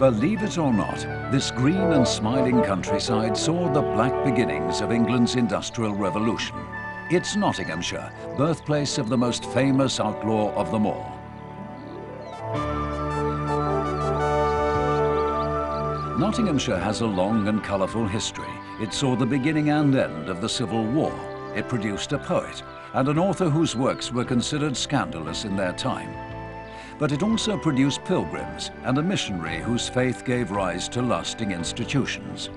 Believe it or not, this green and smiling countryside saw the black beginnings of England's Industrial Revolution. It's Nottinghamshire, birthplace of the most famous outlaw of them all. Nottinghamshire has a long and colourful history. It saw the beginning and end of the Civil War. It produced a poet and an author whose works were considered scandalous in their time. But it also produced pilgrims and a missionary whose faith gave rise to lasting institutions.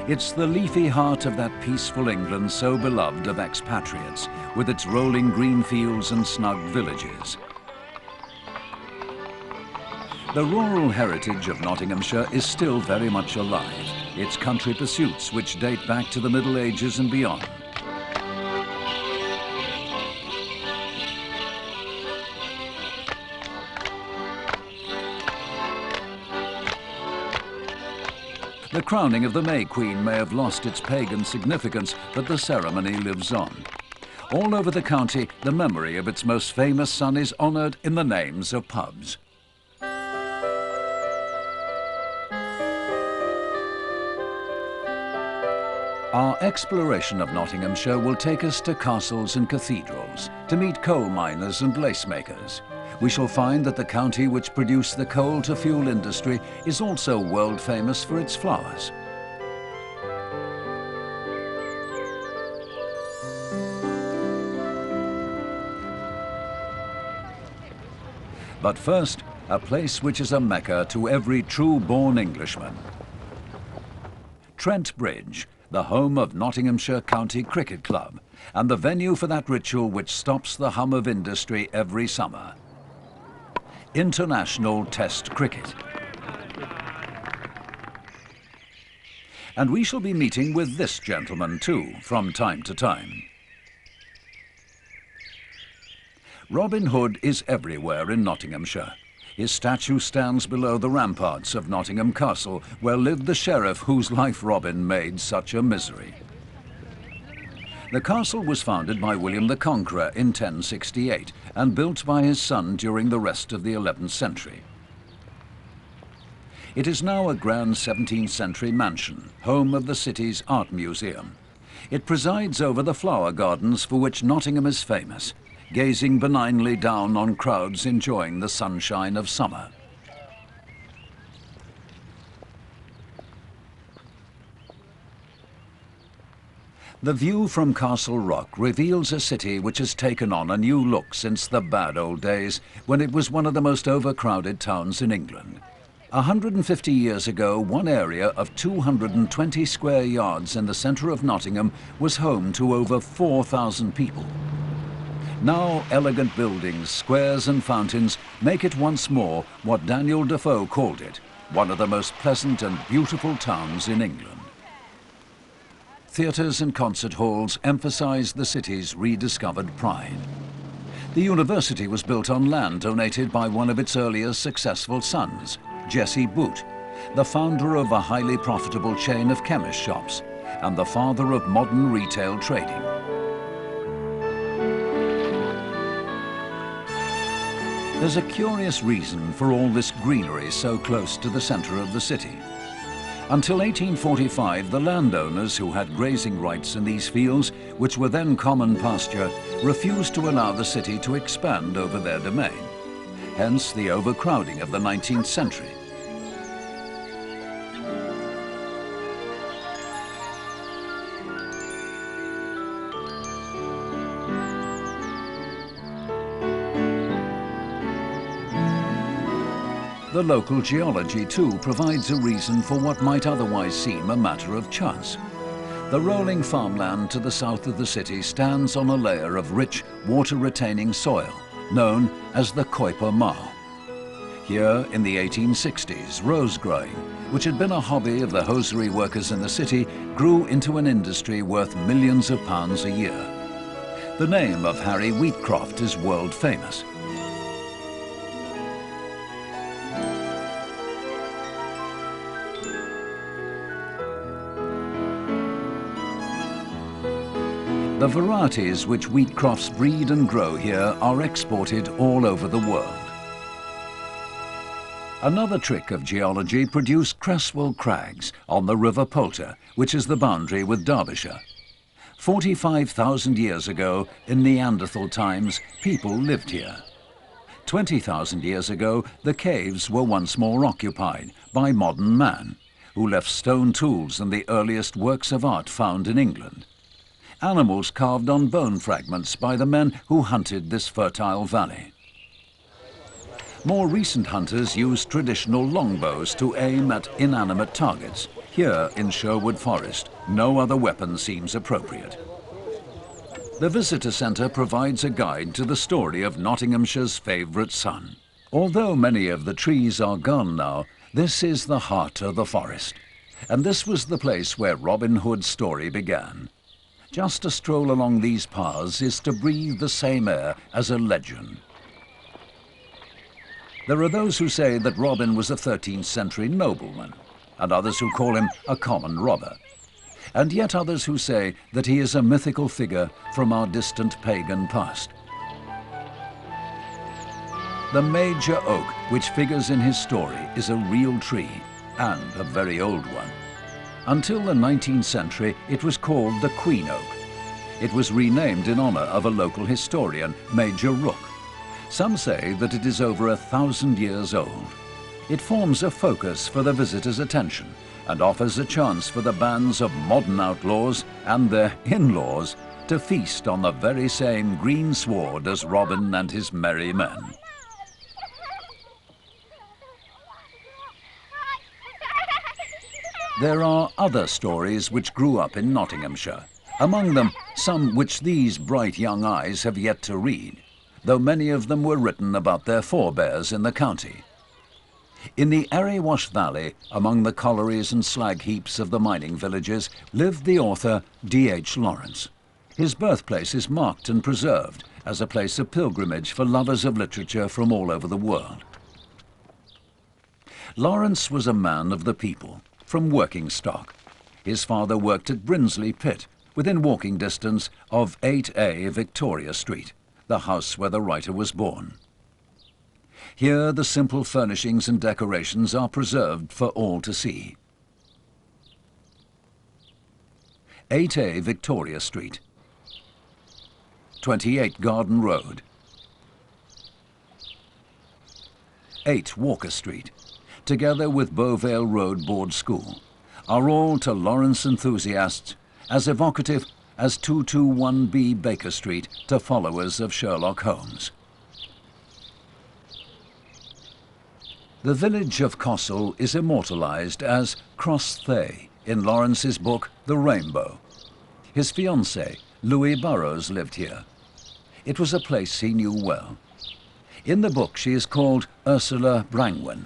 It's the leafy heart of that peaceful England so beloved of expatriates, with its rolling green fields and snug villages. The rural heritage of Nottinghamshire is still very much alive, its country pursuits which date back to the Middle Ages and beyond. The crowning of the May Queen may have lost its pagan significance, but the ceremony lives on. All over the county, the memory of its most famous son is honoured in the names of pubs. Our exploration of Nottinghamshire will take us to castles and cathedrals, to meet coal miners and lace makers. We shall find that the county which produced the coal-to-fuel industry is also world famous for its flowers. But first, a place which is a mecca to every true-born Englishman. Trent Bridge, the home of Nottinghamshire County Cricket Club, and the venue for that ritual which stops the hum of industry every summer. International Test Cricket. And we shall be meeting with this gentleman too, from time to time. Robin Hood is everywhere in Nottinghamshire. His statue stands below the ramparts of Nottingham Castle, where lived the sheriff whose life Robin made such a misery. The castle was founded by William the Conqueror in 1068 and built by his son during the rest of the 11th century. It is now a grand 17th century mansion, home of the city's art museum. It presides over the flower gardens for which Nottingham is famous, gazing benignly down on crowds enjoying the sunshine of summer. The view from Castle Rock reveals a city which has taken on a new look since the bad old days when it was one of the most overcrowded towns in England. 150 years ago, one area of 220 square yards in the centre of Nottingham was home to over 4,000 people. Now elegant buildings, squares and fountains make it once more what Daniel Defoe called it, one of the most pleasant and beautiful towns in England. Theatres and concert halls emphasise the city's rediscovered pride. The university was built on land donated by one of its earlier successful sons, Jesse Boot, the founder of a highly profitable chain of chemist shops and the father of modern retail trading. There's a curious reason for all this greenery so close to the centre of the city. Until 1845, the landowners who had grazing rights in these fields, which were then common pasture, refused to allow the city to expand over their domain. Hence the overcrowding of the 19th century. The local geology, too, provides a reason for what might otherwise seem a matter of chance. The rolling farmland to the south of the city stands on a layer of rich, water-retaining soil, known as the Kuiper Marl. Here, in the 1860s, rose growing, which had been a hobby of the hosiery workers in the city, grew into an industry worth millions of pounds a year. The name of Harry Wheatcroft is world famous. The varieties which Wheatcrofts breed and grow here are exported all over the world. Another trick of geology produced Creswell Crags on the River Poulter, which is the boundary with Derbyshire. 45,000 years ago, in Neanderthal times, people lived here. 20,000 years ago, the caves were once more occupied by modern man, who left stone tools and the earliest works of art found in England. Animals carved on bone fragments by the men who hunted this fertile valley. More recent hunters used traditional longbows to aim at inanimate targets. Here in Sherwood Forest, no other weapon seems appropriate. The visitor centre provides a guide to the story of Nottinghamshire's favourite son. Although many of the trees are gone now, this is the heart of the forest. And this was the place where Robin Hood's story began. Just a stroll along these paths is to breathe the same air as a legend. There are those who say that Robin was a 13th century nobleman, and others who call him a common robber, and yet others who say that he is a mythical figure from our distant pagan past. The major oak which figures in his story is a real tree, and a very old one. Until the 19th century, it was called the Queen Oak. It was renamed in honour of a local historian, Major Rook. Some say that it is over 1,000 years old. It forms a focus for the visitor's attention and offers a chance for the bands of modern outlaws and their in-laws to feast on the very same green sward as Robin and his merry men. There are other stories which grew up in Nottinghamshire, among them some which these bright young eyes have yet to read, though many of them were written about their forebears in the county. In the Erewash Valley, among the collieries and slag heaps of the mining villages, lived the author D.H. Lawrence. His birthplace is marked and preserved as a place of pilgrimage for lovers of literature from all over the world. Lawrence was a man of the people, from working stock. His father worked at Brinsley Pit, within walking distance of 8A Victoria Street, the house where the writer was born. Here the simple furnishings and decorations are preserved for all to see. 8A Victoria Street, 28 Garden Road, 8 Walker Street, together with Beauvale Road Board School, are all to Lawrence enthusiasts as evocative as 221B Baker Street to followers of Sherlock Holmes. The village of Cossall is immortalised as Cross Thay in Lawrence's book The Rainbow. His fiancée, Louis Burrows, lived here. It was a place he knew well. In the book she is called Ursula Brangwen.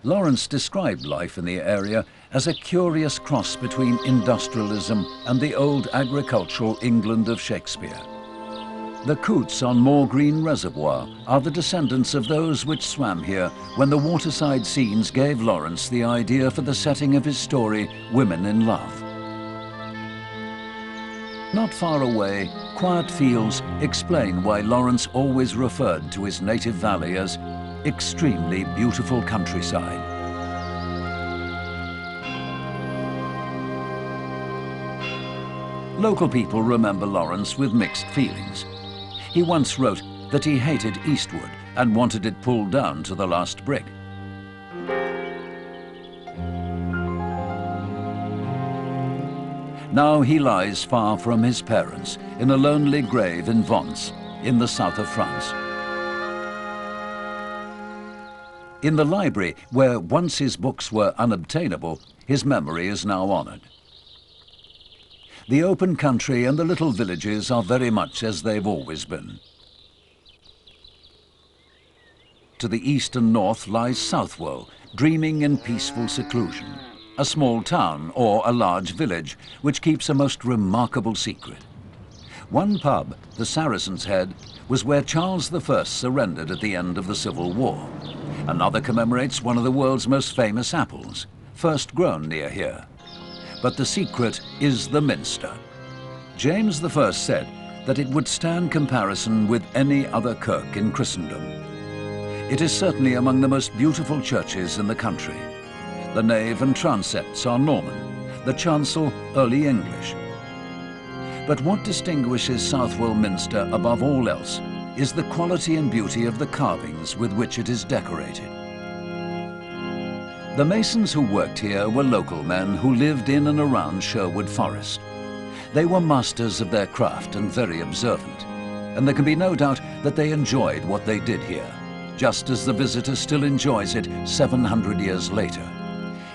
Lawrence described life in the area as a curious cross between industrialism and the old agricultural England of Shakespeare. The coots on Moor Green Reservoir are the descendants of those which swam here when the waterside scenes gave Lawrence the idea for the setting of his story, Women in Love. Not far away, quiet fields explain why Lawrence always referred to his native valley as extremely beautiful countryside. Local people remember Lawrence with mixed feelings. He once wrote that he hated Eastwood and wanted it pulled down to the last brick. Now he lies far from his parents in a lonely grave in Vence, in the south of France. In the library, where once his books were unobtainable, his memory is now honoured. The open country and the little villages are very much as they've always been. To the east and north lies Southwell, dreaming in peaceful seclusion, a small town or a large village which keeps a most remarkable secret. One pub, the Saracen's Head, was where Charles I surrendered at the end of the Civil War. Another commemorates one of the world's most famous apples, first grown near here. But the secret is the minster. James I said that it would stand comparison with any other kirk in Christendom. It is certainly among the most beautiful churches in the country. The nave and transepts are Norman, the chancel Early English. But what distinguishes Southwell Minster above all else is the quality and beauty of the carvings with which it is decorated. The masons who worked here were local men who lived in and around Sherwood Forest. They were masters of their craft and very observant, and there can be no doubt that they enjoyed what they did here, just as the visitor still enjoys it 700 years later.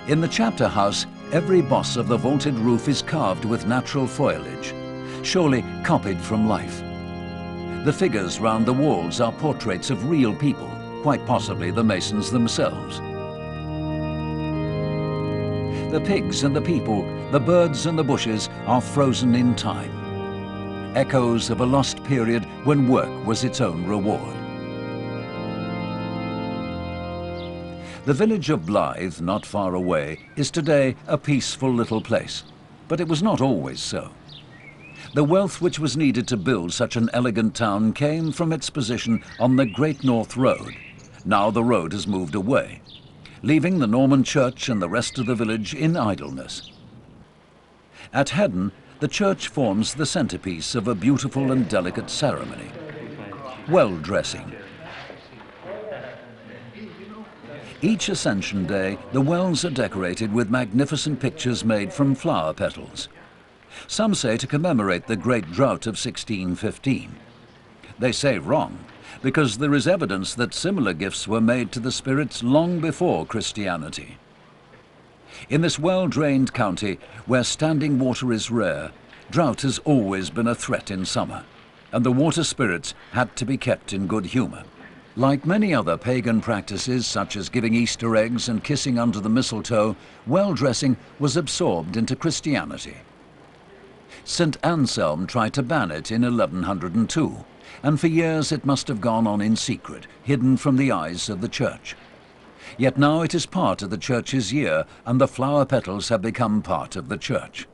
In the chapter house, every boss of the vaulted roof is carved with natural foliage, surely copied from life. The figures round the walls are portraits of real people, quite possibly the masons themselves. The pigs and the people, the birds and the bushes are frozen in time, echoes of a lost period when work was its own reward. The village of Blythe, not far away, is today a peaceful little place, but it was not always so. The wealth which was needed to build such an elegant town came from its position on the Great North Road. Now the road has moved away, leaving the Norman church and the rest of the village in idleness. At Heddon, the church forms the centerpiece of a beautiful and delicate ceremony, well dressing. Each Ascension Day, the wells are decorated with magnificent pictures made from flower petals. Some say to commemorate the great drought of 1615. They say wrong, because there is evidence that similar gifts were made to the spirits long before Christianity. In this well-drained county, where standing water is rare, drought has always been a threat in summer, and the water spirits had to be kept in good humor. Like many other pagan practices, such as giving Easter eggs and kissing under the mistletoe, well-dressing was absorbed into Christianity. St. Anselm tried to ban it in 1102, and for years it must have gone on in secret, hidden from the eyes of the church. Yet now it is part of the church's year, and the flower petals have become part of the church.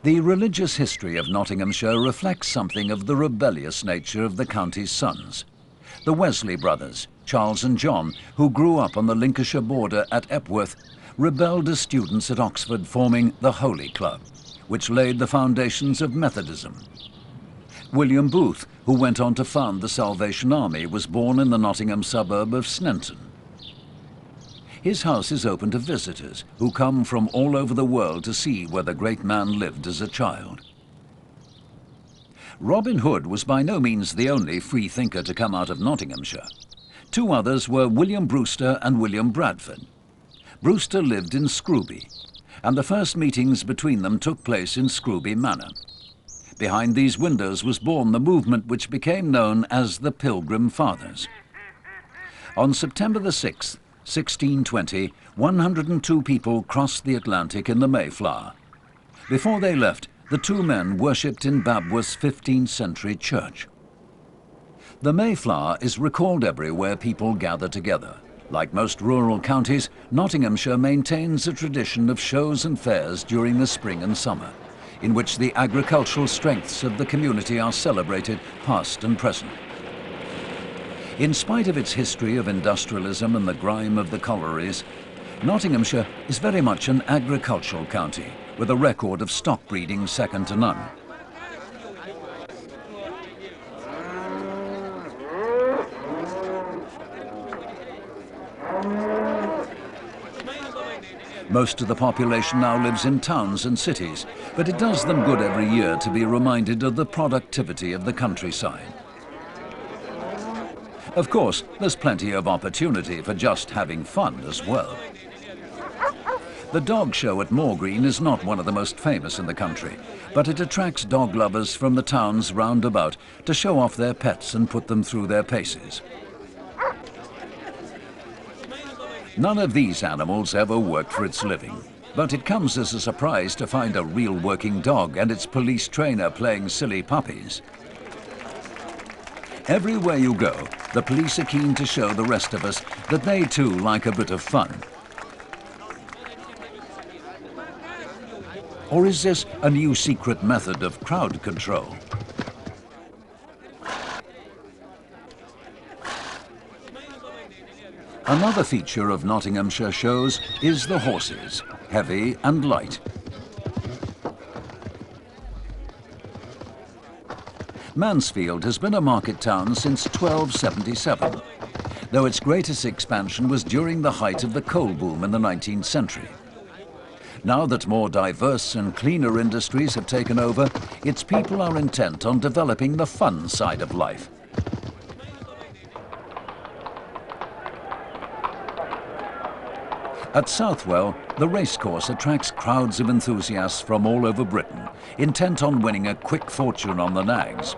The religious history of Nottinghamshire reflects something of the rebellious nature of the county's sons. The Wesley brothers, Charles and John, who grew up on the Lincolnshire border at Epworth, rebelled as students at Oxford, forming the Holy Club, which laid the foundations of Methodism. William Booth, who went on to found the Salvation Army, was born in the Nottingham suburb of Sneinton. His house is open to visitors who come from all over the world to see where the great man lived as a child. Robin Hood was by no means the only free thinker to come out of Nottinghamshire. Two others were William Brewster and William Bradford. Brewster lived in Scrooby, and the first meetings between them took place in Scrooby Manor. Behind these windows was born the movement which became known as the Pilgrim Fathers. On September the 6th, 1620, 102 people crossed the Atlantic in the Mayflower. Before they left, the two men worshipped in Babworth's 15th century church. The Mayflower is recalled everywhere people gather together. Like most rural counties, Nottinghamshire maintains a tradition of shows and fairs during the spring and summer, in which the agricultural strengths of the community are celebrated, past and present. In spite of its history of industrialism and the grime of the collieries, Nottinghamshire is very much an agricultural county, with a record of stock breeding second to none. Most of the population now lives in towns and cities, but it does them good every year to be reminded of the productivity of the countryside. Of course, there's plenty of opportunity for just having fun as well. The dog show at Moor Green is not one of the most famous in the country, but it attracts dog lovers from the towns round about to show off their pets and put them through their paces. None of these animals ever worked for its living, but it comes as a surprise to find a real working dog and its police trainer playing silly puppies. Everywhere you go, the police are keen to show the rest of us that they too like a bit of fun. Or is this a new secret method of crowd control? Another feature of Nottinghamshire shows is the horses, heavy and light. Mansfield has been a market town since 1277, though its greatest expansion was during the height of the coal boom in the 19th century. Now that more diverse and cleaner industries have taken over, its people are intent on developing the fun side of life. At Southwell, the racecourse attracts crowds of enthusiasts from all over Britain, intent on winning a quick fortune on the nags.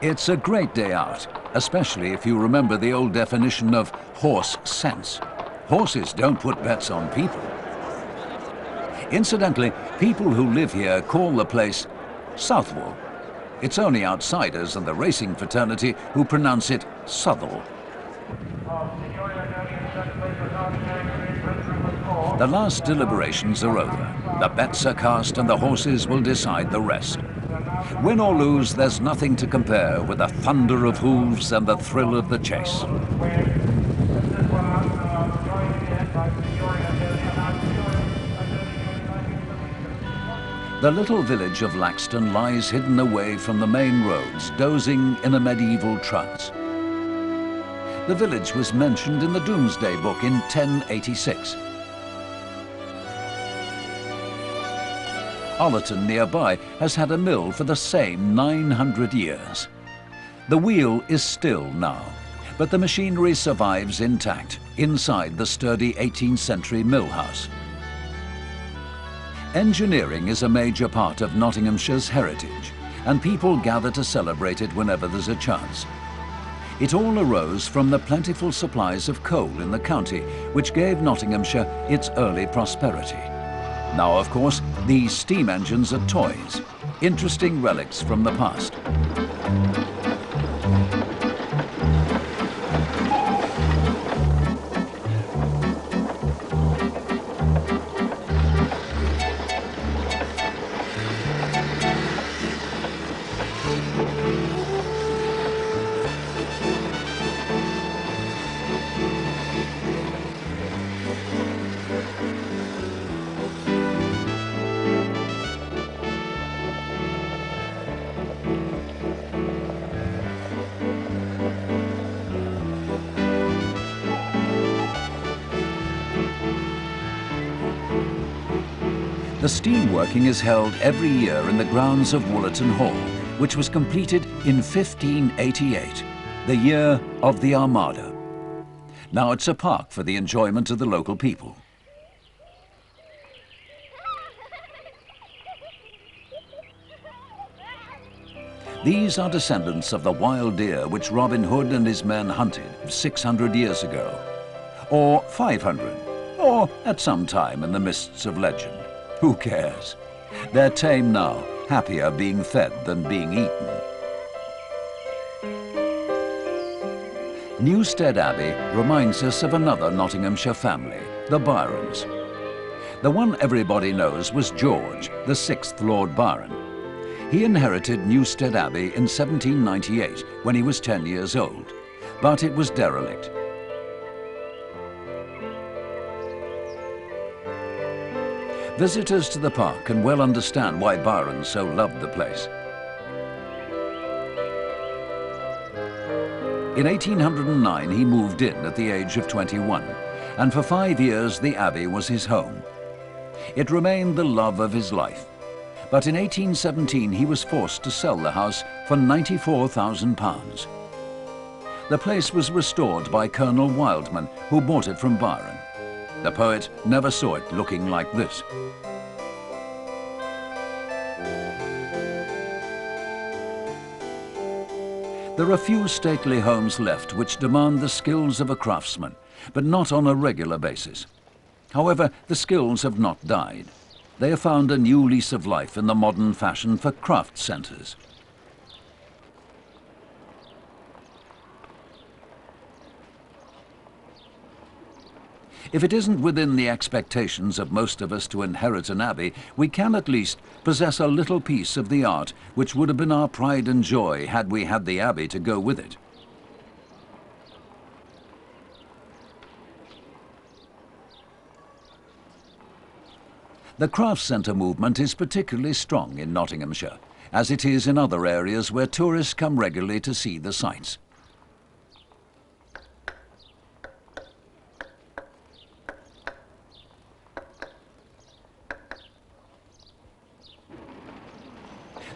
It's a great day out, especially if you remember the old definition of horse sense. Horses don't put bets on people. Incidentally, people who live here call the place Southwell. It's only outsiders and the racing fraternity who pronounce it Southwell. The last deliberations are over. The bets are cast and the horses will decide the rest. Win or lose, there's nothing to compare with the thunder of hooves and the thrill of the chase. The little village of Laxton lies hidden away from the main roads, dozing in a medieval trance. The village was mentioned in the Domesday Book in 1086. Ollerton nearby has had a mill for the same 900 years. The wheel is still now, but the machinery survives intact inside the sturdy 18th century mill house. Engineering is a major part of Nottinghamshire's heritage, and people gather to celebrate it whenever there's a chance. It all arose from the plentiful supplies of coal in the county, which gave Nottinghamshire its early prosperity. Now, of course, these steam engines are toys, interesting relics from the past. The steamworking is held every year in the grounds of Woollerton Hall, which was completed in 1588, the year of the Armada. Now it's a park for the enjoyment of the local people. These are descendants of the wild deer which Robin Hood and his men hunted 600 years ago, or 500, or at some time in the mists of legend. Who cares? They're tame now, happier being fed than being eaten. Newstead Abbey reminds us of another Nottinghamshire family, the Byrons. The one everybody knows was George, the 6th Lord Byron. He inherited Newstead Abbey in 1798 when he was 10 years old, but it was derelict. Visitors to the park can well understand why Byron so loved the place. In 1809 he moved in at the age of 21, and for 5 years the abbey was his home. It remained the love of his life, but in 1817 he was forced to sell the house for £94,000. The place was restored by Colonel Wildman, who bought it from Byron. The poet never saw it looking like this. There are few stately homes left which demand the skills of a craftsman, but not on a regular basis. However, the skills have not died. They have found a new lease of life in the modern fashion for craft centres. If it isn't within the expectations of most of us to inherit an abbey, we can at least possess a little piece of the art which would have been our pride and joy had we had the abbey to go with it. The craft centre movement is particularly strong in Nottinghamshire, as it is in other areas where tourists come regularly to see the sights.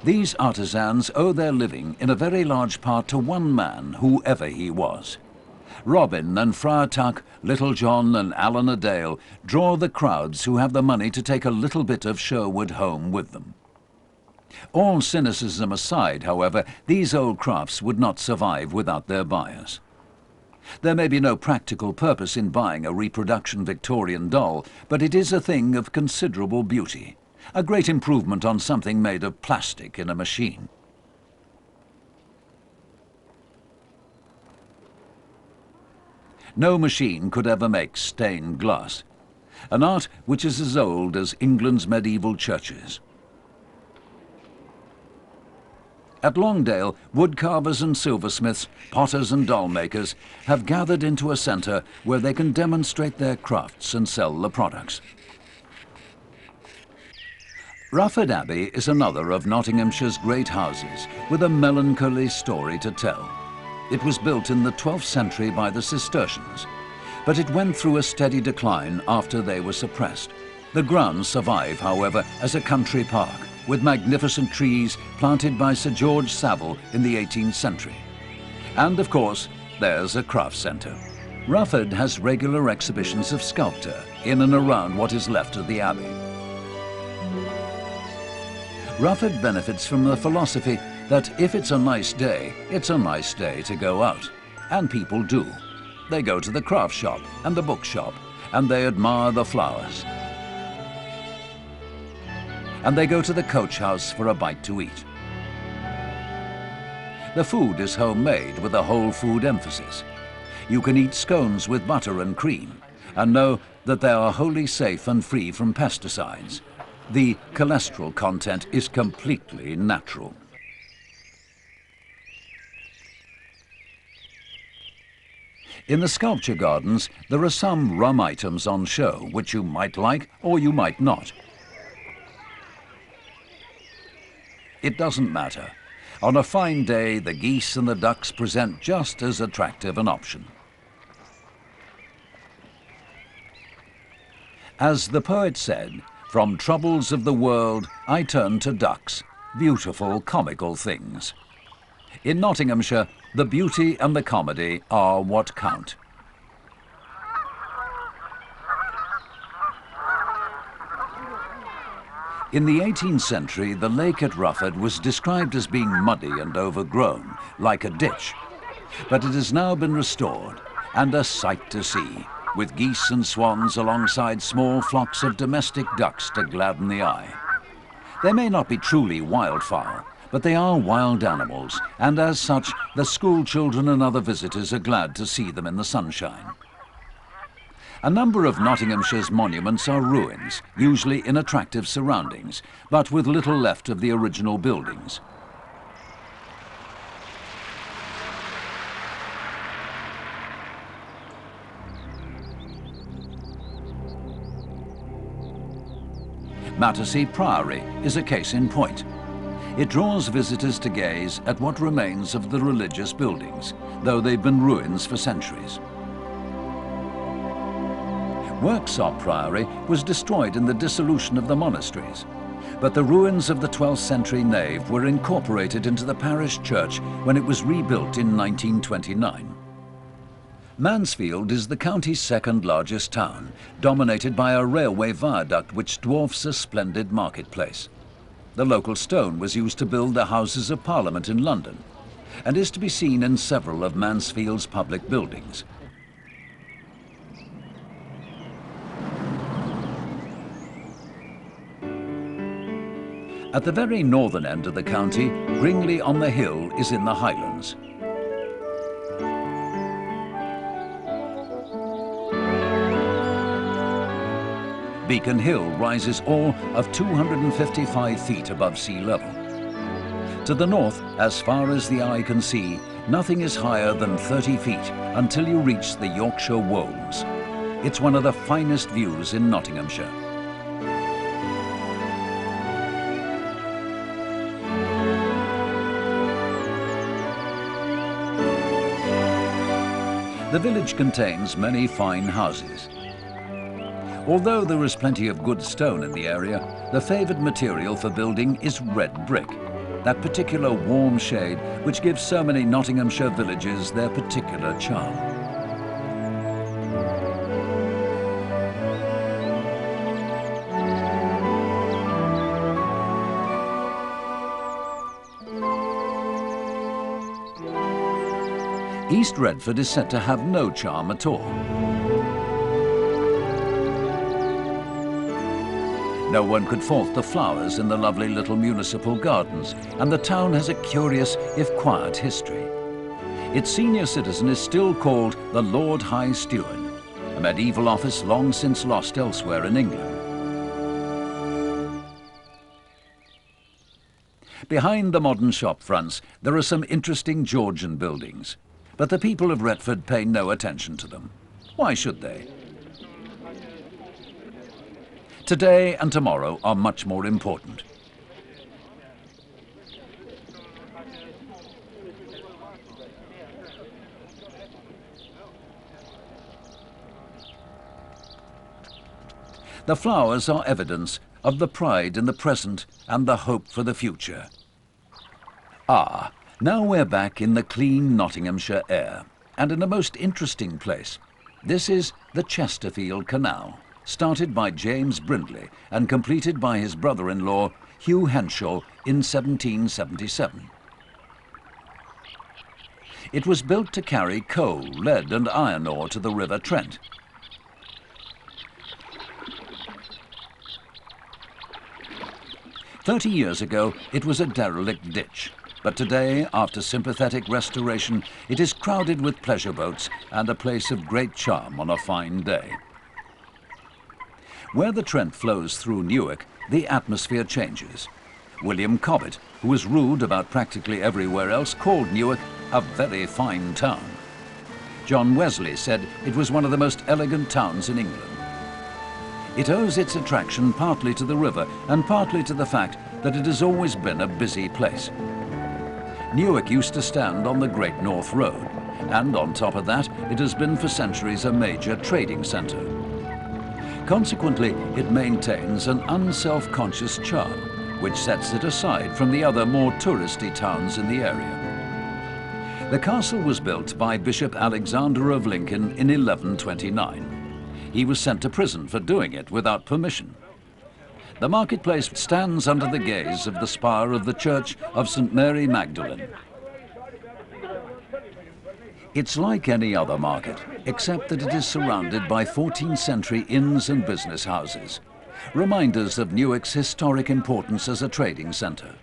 These artisans owe their living in a very large part to one man, whoever he was. Robin and Friar Tuck, Little John and Alan a Dale draw the crowds who have the money to take a little bit of Sherwood home with them. All cynicism aside, however, these old crafts would not survive without their buyers. There may be no practical purpose in buying a reproduction Victorian doll, but it is a thing of considerable beauty. A great improvement on something made of plastic in a machine. No machine could ever make stained glass, an art which is as old as England's medieval churches. At Longdale, woodcarvers and silversmiths, potters and doll makers have gathered into a centre where they can demonstrate their crafts and sell the products. Rufford Abbey is another of Nottinghamshire's great houses, with a melancholy story to tell. It was built in the 12th century by the Cistercians, but it went through a steady decline after they were suppressed. The grounds survive, however, as a country park, with magnificent trees planted by Sir George Savile in the 18th century. And of course, there's a craft centre. Rufford has regular exhibitions of sculpture in and around what is left of the abbey. Rufford benefits from the philosophy that if it's a nice day to go out. And people do. They go to the craft shop and the bookshop, and they admire the flowers. And they go to the coach house for a bite to eat. The food is homemade with a whole food emphasis. You can eat scones with butter and cream, and know that they are wholly safe and free from pesticides. The cholesterol content is completely natural. In the sculpture gardens, there are some rum items on show, which you might like or you might not. It doesn't matter. On a fine day, the geese and the ducks present just as attractive an option. As the poet said, "From troubles of the world, I turn to ducks, beautiful, comical things." In Nottinghamshire, the beauty and the comedy are what count. In the 18th century, the lake at Rufford was described as being muddy and overgrown, like a ditch. But it has now been restored, and a sight to see, with geese and swans alongside small flocks of domestic ducks to gladden the eye. They may not be truly wildfowl, but they are wild animals, and as such, the school children and other visitors are glad to see them in the sunshine. A number of Nottinghamshire's monuments are ruins, usually in attractive surroundings, but with little left of the original buildings. Battersea Priory is a case in point. It draws visitors to gaze at what remains of the religious buildings, though they've been ruins for centuries. Worksop Priory was destroyed in the dissolution of the monasteries, but the ruins of the 12th century nave were incorporated into the parish church when it was rebuilt in 1929. Mansfield is the county's second largest town, dominated by a railway viaduct which dwarfs a splendid marketplace. The local stone was used to build the Houses of Parliament in London, and is to be seen in several of Mansfield's public buildings. At the very northern end of the county, Gringley on the Hill is in the Highlands. Beacon Hill rises all of 255 feet above sea level. To the north, as far as the eye can see, nothing is higher than 30 feet until you reach the Yorkshire Wolds. It's one of the finest views in Nottinghamshire. The village contains many fine houses. Although there is plenty of good stone in the area, the favoured material for building is red brick, that particular warm shade which gives so many Nottinghamshire villages their particular charm. East Redford is said to have no charm at all. No one could fault the flowers in the lovely little municipal gardens, and the town has a curious, if quiet, history. Its senior citizen is still called the Lord High Steward, a medieval office long since lost elsewhere in England. Behind the modern shop fronts, there are some interesting Georgian buildings, but the people of Retford pay no attention to them. Why should they? Today and tomorrow are much more important. The flowers are evidence of the pride in the present and the hope for the future. Ah, now we're back in the clean Nottinghamshire air, and in a most interesting place. This is the Chesterfield Canal, started by James Brindley and completed by his brother-in-law Hugh Henschel in 1777. It was built to carry coal, lead and iron ore to the River Trent. "30 years ago, it was a derelict ditch, but today, after sympathetic restoration, it is crowded with pleasure boats and a place of great charm on a fine day. Where the Trent flows through Newark, the atmosphere changes. William Cobbett, who was rude about practically everywhere else, called Newark a very fine town. John Wesley said it was one of the most elegant towns in England. It owes its attraction partly to the river and partly to the fact that it has always been a busy place. Newark used to stand on the Great North Road, and on top of that, it has been for centuries a major trading centre. Consequently, it maintains an unself-conscious charm, which sets it aside from the other more touristy towns in the area. The castle was built by Bishop Alexander of Lincoln in 1129. He was sent to prison for doing it without permission. The marketplace stands under the gaze of the spire of the Church of St. Mary Magdalene. It's like any other market, except that it is surrounded by 14th century inns and business houses, reminders of Newark's historic importance as a trading centre.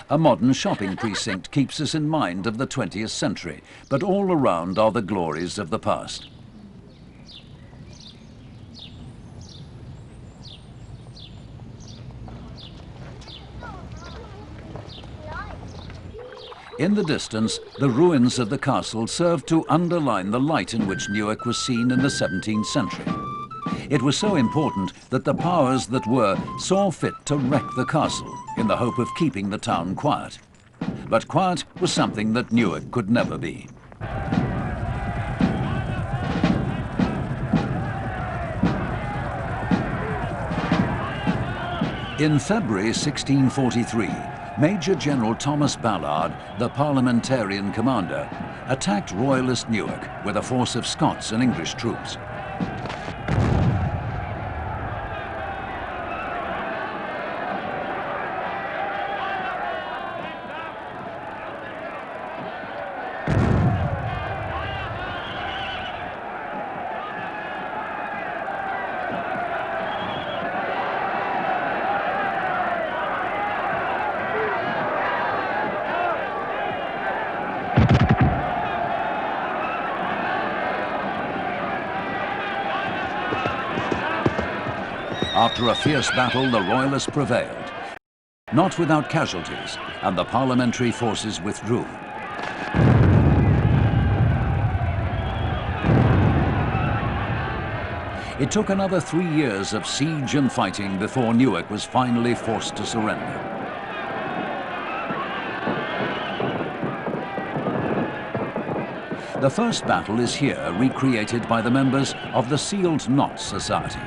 A modern shopping precinct keeps us in mind of the 20th century, but all around are the glories of the past. In the distance, the ruins of the castle served to underline the light in which Newark was seen in the 17th century. It was so important that the powers that were saw fit to wreck the castle in the hope of keeping the town quiet. But quiet was something that Newark could never be. In February 1643, Major General Thomas Ballard, the parliamentarian commander, attacked royalist Newark with a force of Scots and English troops. After a fierce battle, the Royalists prevailed, not without casualties, and the parliamentary forces withdrew. It took another 3 years of siege and fighting before Newark was finally forced to surrender. The first battle is here recreated by the members of the Sealed Knot Society,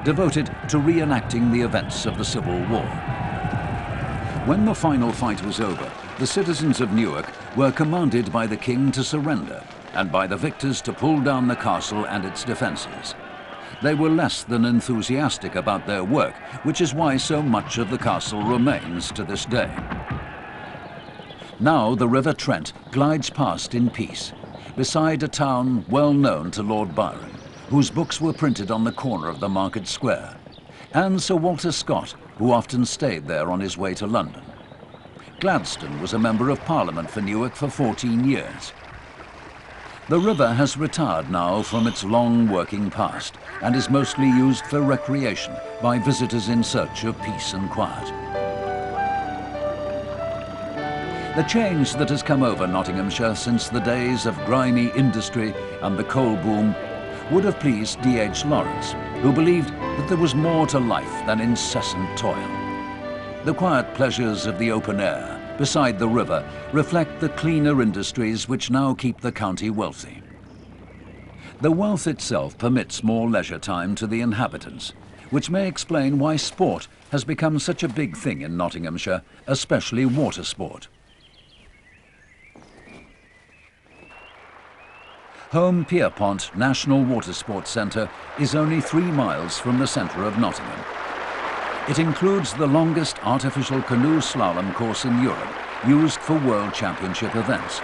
devoted to reenacting the events of the Civil War. When the final fight was over, the citizens of Newark were commanded by the king to surrender and by the victors to pull down the castle and its defences. They were less than enthusiastic about their work, which is why so much of the castle remains to this day. Now the River Trent glides past in peace, beside a town well known to Lord Byron, whose books were printed on the corner of the market square, and Sir Walter Scott, who often stayed there on his way to London. Gladstone was a Member of Parliament for Newark for 14 years. The river has retired now from its long working past and is mostly used for recreation by visitors in search of peace and quiet. The change that has come over Nottinghamshire since the days of grimy industry and the coal boom would have pleased D.H. Lawrence, who believed that there was more to life than incessant toil. The quiet pleasures of the open air beside the river reflect the cleaner industries which now keep the county wealthy. The wealth itself permits more leisure time to the inhabitants, which may explain why sport has become such a big thing in Nottinghamshire, especially water sport. Home Pierpont National Water Sports Centre is only 3 miles from the centre of Nottingham. It includes the longest artificial canoe slalom course in Europe, used for World Championship events.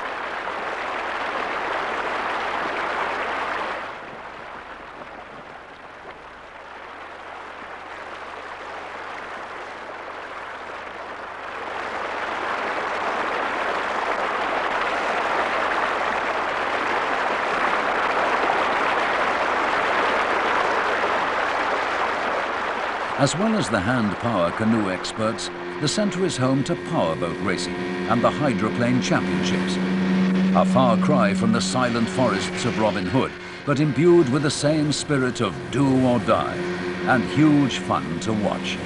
As well as the hand-power canoe experts, the centre is home to powerboat racing and the hydroplane championships. A far cry from the silent forests of Robin Hood, but imbued with the same spirit of do or die, and huge fun to watch.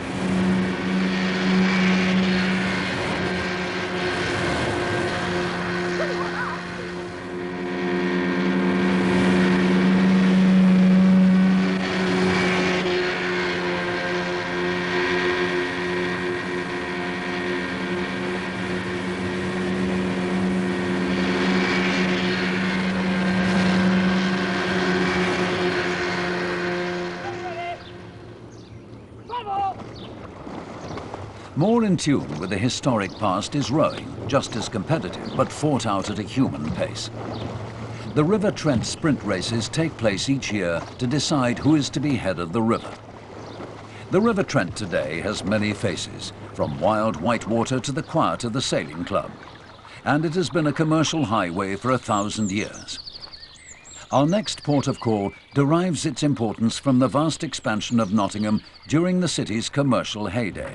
More in tune with the historic past is rowing, just as competitive, but fought out at a human pace. The River Trent sprint races take place each year to decide who is to be head of the river. The River Trent today has many faces, from wild whitewater to the quiet of the sailing club, and it has been a commercial highway for 1,000 years. Our next port of call derives its importance from the vast expansion of Nottingham during the city's commercial heyday.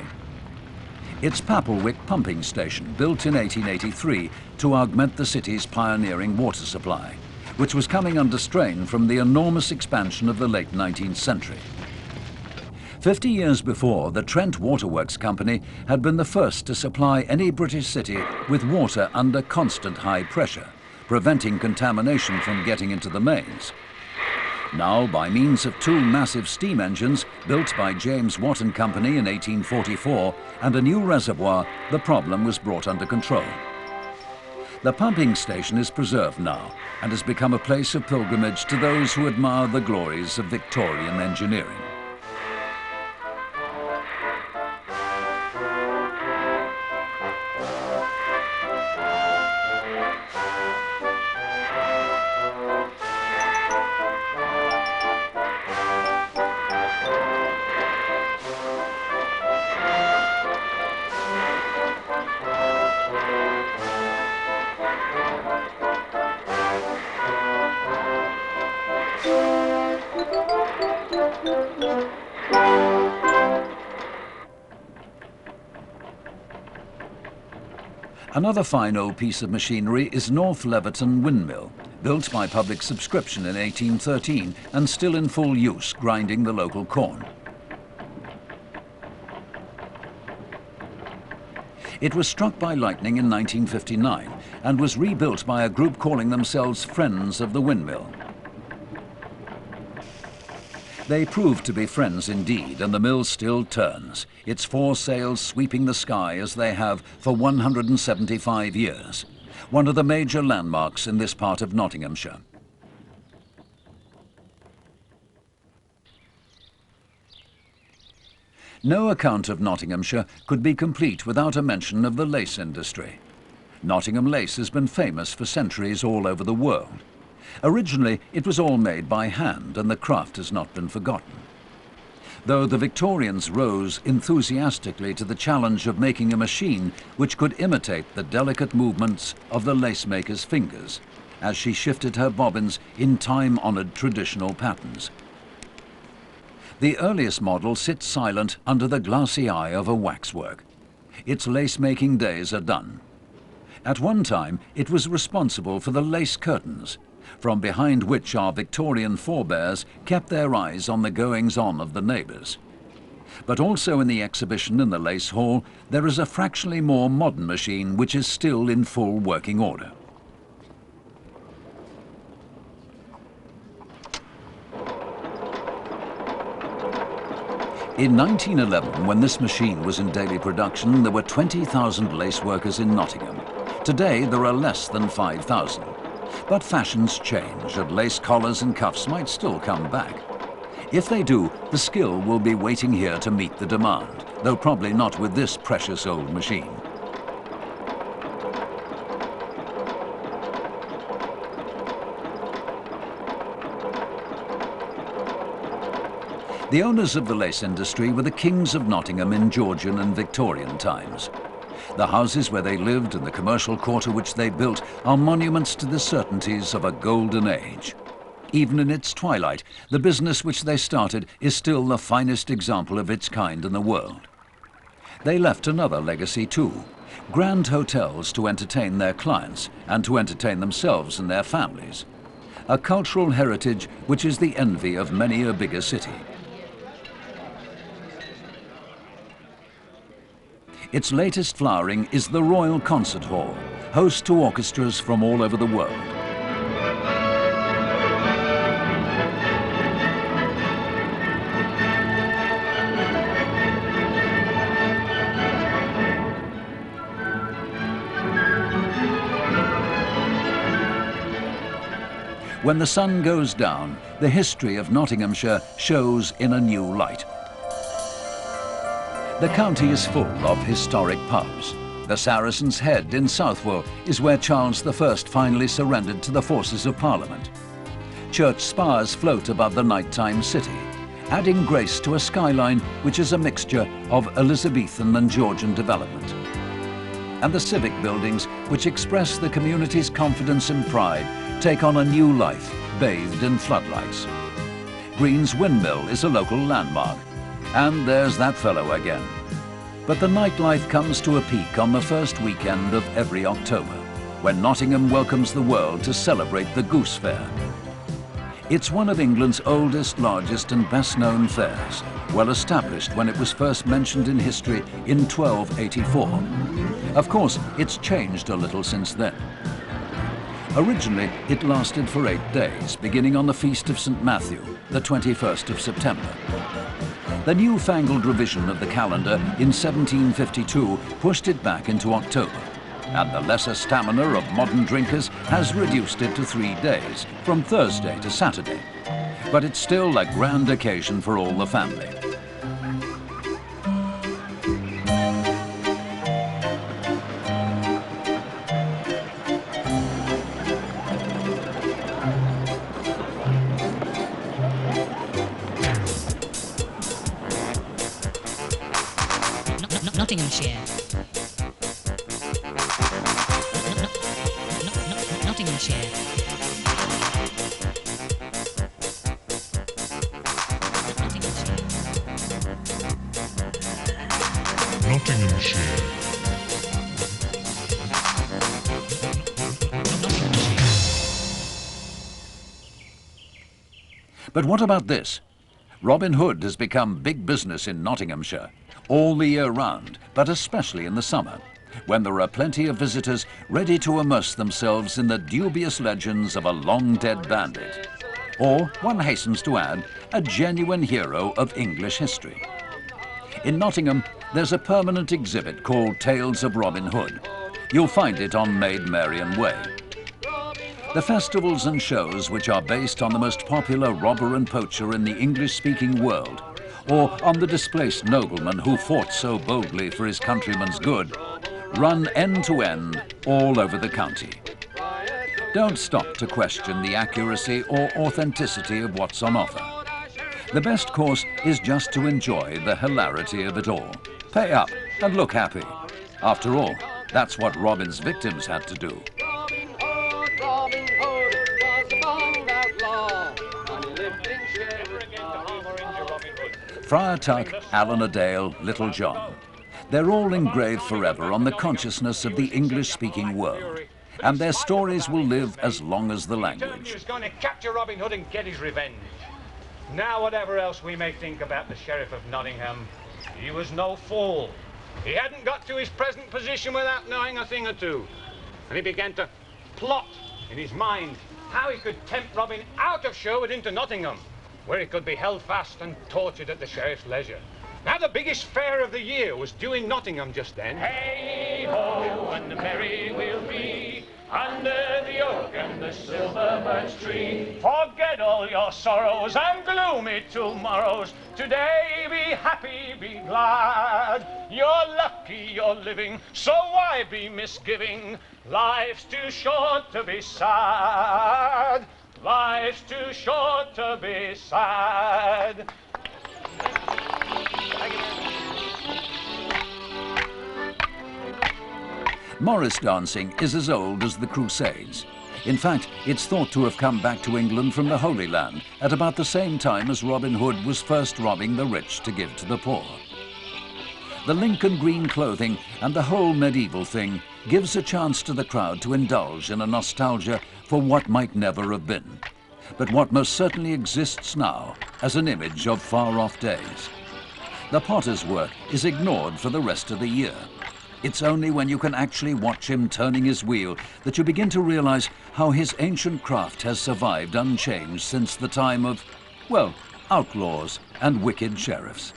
It's Papelwick pumping station, built in 1883 to augment the city's pioneering water supply, which was coming under strain from the enormous expansion of the late 19th century. 50 years before, the Trent Waterworks Company had been the first to supply any British city with water under constant high pressure, preventing contamination from getting into the mains. Now, by means of 2 massive steam engines built by James Watt and Company in 1844 and a new reservoir, the problem was brought under control. The pumping station is preserved now and has become a place of pilgrimage to those who admire the glories of Victorian engineering. Another fine old piece of machinery is North Leverton Windmill, built by public subscription in 1813 and still in full use, grinding the local corn. It was struck by lightning in 1959 and was rebuilt by a group calling themselves Friends of the Windmill. They proved to be friends indeed, and the mill still turns, its four sails sweeping the sky as they have for 175 years, one of the major landmarks in this part of Nottinghamshire. No account of Nottinghamshire could be complete without a mention of the lace industry. Nottingham lace has been famous for centuries all over the world. Originally, it was all made by hand, and the craft has not been forgotten. Though the Victorians rose enthusiastically to the challenge of making a machine which could imitate the delicate movements of the lace-maker's fingers, as she shifted her bobbins in time-honoured traditional patterns. The earliest model sits silent under the glassy eye of a waxwork. Its lace-making days are done. At one time, it was responsible for the lace curtains, from behind which our Victorian forebears kept their eyes on the goings-on of the neighbours. But also in the exhibition in the Lace Hall, there is a fractionally more modern machine which is still in full working order. In 1911, when this machine was in daily production, there were 20,000 lace workers in Nottingham. Today, there are less than 5,000. But fashions change, and lace collars and cuffs might still come back. If they do, the skill will be waiting here to meet the demand, though probably not with this precious old machine. The owners of the lace industry were the kings of Nottingham in Georgian and Victorian times. The houses where they lived and the commercial quarter which they built are monuments to the certainties of a golden age. Even in its twilight, the business which they started is still the finest example of its kind in the world. They left another legacy too: grand hotels to entertain their clients and to entertain themselves and their families. A cultural heritage which is the envy of many a bigger city. Its latest flowering is the Royal Concert Hall, host to orchestras from all over the world. When the sun goes down, the history of Nottinghamshire shows in a new light. The county is full of historic pubs. The Saracen's Head in Southwell is where Charles I finally surrendered to the forces of Parliament. Church spires float above the nighttime city, adding grace to a skyline which is a mixture of Elizabethan and Georgian development. And the civic buildings, which express the community's confidence and pride, take on a new life, bathed in floodlights. Green's Windmill is a local landmark. And there's that fellow again. But the nightlife comes to a peak on the first weekend of every October, when Nottingham welcomes the world to celebrate the Goose Fair. It's one of England's oldest, largest and best-known fairs, well established when it was first mentioned in history in 1284. Of course, it's changed a little since then. Originally, it lasted for 8 days, beginning on the Feast of St. Matthew, the 21st of September. The newfangled revision of the calendar in 1752 pushed it back into October, and the lesser stamina of modern drinkers has reduced it to 3 days, from Thursday to Saturday. But it's still a grand occasion for all the family. Nottinghamshire. Nottinghamshire. Nottinghamshire. But what about this? Robin Hood has become big business in Nottinghamshire, all the year round, but especially in the summer, when there are plenty of visitors ready to immerse themselves in the dubious legends of a long-dead bandit, or, one hastens to add, a genuine hero of English history. In Nottingham, there's a permanent exhibit called Tales of Robin Hood. You'll find it on Maid Marian Way. The festivals and shows which are based on the most popular robber and poacher in the English-speaking world, or on the displaced nobleman who fought so boldly for his countrymen's good, run end to end all over the county. Don't stop to question the accuracy or authenticity of what's on offer. The best course is just to enjoy the hilarity of it all. Pay up and look happy. After all, that's what Robin's victims had to do. Robin Hood was a bold outlaw, and he lived in Sherwood. Friar Tuck, Allen a Dale, Little John. They're all engraved forever on the consciousness of the English-speaking world, and their stories will live as long as the language. He was going to capture Robin Hood and get his revenge. Now, whatever else we may think about the Sheriff of Nottingham, he was no fool. He hadn't got to his present position without knowing a thing or two. And he began to plot in his mind how he could tempt Robin out of Sherwood into Nottingham, where he could be held fast and tortured at the Sheriff's leisure. Now, the biggest fair of the year was due in Nottingham just then. Hey-ho, and merry we'll be under the oak and the silver birch tree. Forget all your sorrows and gloomy tomorrows. Today be happy, be glad. You're lucky you're living, so why be misgiving? Life's too short to be sad. Life's too short to be sad. Morris dancing is as old as the Crusades. In fact, it's thought to have come back to England from the Holy Land at about the same time as Robin Hood was first robbing the rich to give to the poor. The Lincoln green clothing and the whole medieval thing gives a chance to the crowd to indulge in a nostalgia for what might never have been, but what most certainly exists now as an image of far-off days. The potter's work is ignored for the rest of the year. It's only when you can actually watch him turning his wheel that you begin to realize how his ancient craft has survived unchanged since the time of, well, outlaws and wicked sheriffs.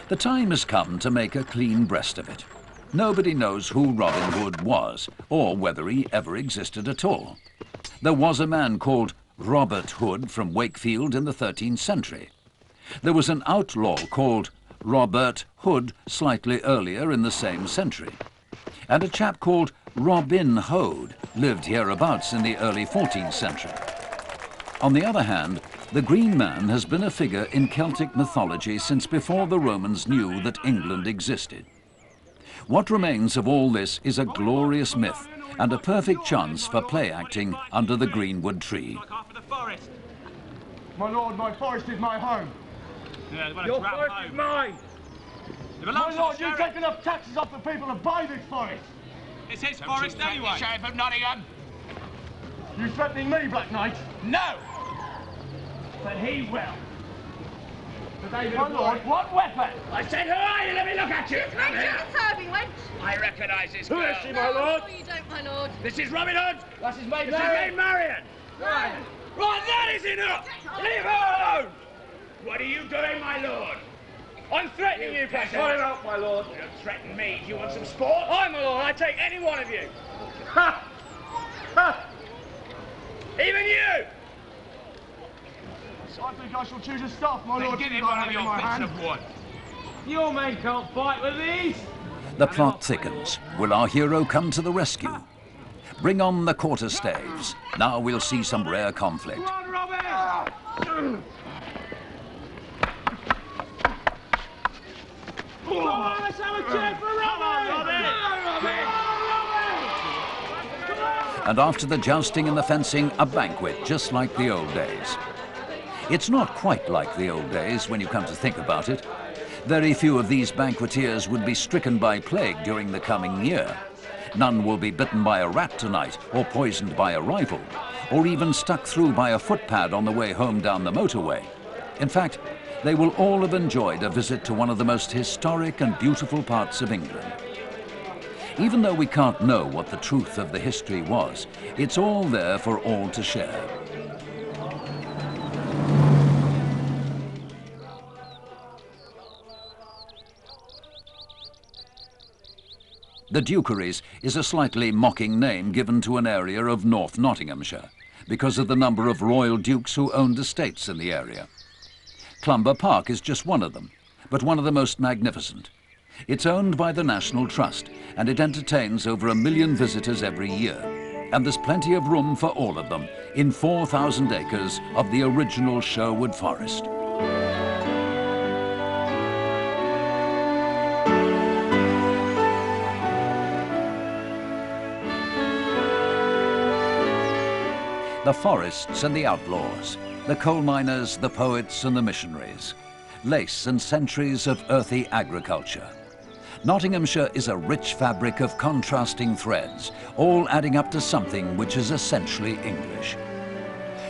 The time has come to make a clean breast of it. Nobody knows who Robin Hood was, or whether he ever existed at all. There was a man called Robert Hood from Wakefield in the 13th century. There was an outlaw called Robert Hood slightly earlier in the same century. And a chap called Robin Hood lived hereabouts in the early 14th century. On the other hand, the Green Man has been a figure in Celtic mythology since before the Romans knew that England existed. What remains of all this is a glorious myth and a perfect chance for play acting under the greenwood tree. My lord, my forest is my home. Yeah, your forest is mine. My lord, you take enough taxes off the people to buy this forest. It's his forest anyway. Sheriff of Nottingham. You threatening me, Black Knight? No. But he will. My lord, what weapon? I said, who are you? Let me look at you. Make sure you're serving, wench. I recognise this Who girl. is she, my lord? No, you don't, my lord. This is Robin Hood. That is Maid This is Maid Marian. Marian. Right, that is enough. Leave her alone. What are you doing, my lord? I'm threatening you, peasant. Call him out, my lord. You don't threaten me. Do you want some sport? I'm my lord. I take any one of you. Ha! Ha! Even you. I think I shall choose a staff, my Then lord. give since him I one have of it in your my bits hand. of wood. Your men can't fight with these. The plot thickens. Will our hero come to the rescue? Bring on the quarterstaves. Now we'll see some rare conflict. Come on, Robin! Come on, let's have a cheer for Robin! And after the jousting and the fencing, a banquet, just like the old days. It's not quite like the old days when you come to think about it. Very few of these banqueteers would be stricken by plague during the coming year. None will be bitten by a rat tonight, or poisoned by a rival, or even stuck through by a footpad on the way home down the motorway. In fact, they will all have enjoyed a visit to one of the most historic and beautiful parts of England. Even though we can't know what the truth of the history was, it's all there for all to share. The Dukeries is a slightly mocking name given to an area of North Nottinghamshire because of the number of royal dukes who owned estates in the area. Clumber Park is just one of them, but one of the most magnificent. It's owned by the National Trust and it entertains over 1 million visitors every year. And there's plenty of room for all of them in 4,000 acres of the original Sherwood forest. The forests and the outlaws, the coal miners, the poets and the missionaries, lace and centuries of earthy agriculture. Nottinghamshire is a rich fabric of contrasting threads, all adding up to something which is essentially English.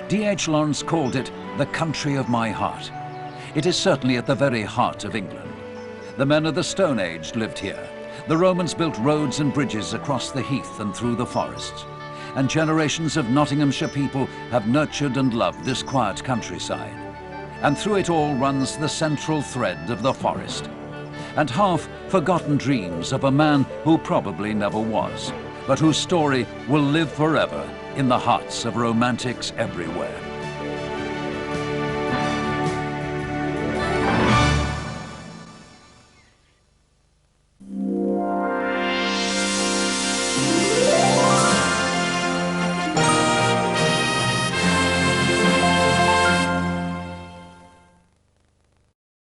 D.H. Lawrence called it the country of my heart. It is certainly at the very heart of England. The men of the Stone Age lived here. The Romans built roads and bridges across the heath and through the forests. And generations of Nottinghamshire people have nurtured and loved this quiet countryside. And through it all runs the central thread of the forest. And half-forgotten dreams of a man who probably never was, but whose story will live forever in the hearts of romantics everywhere.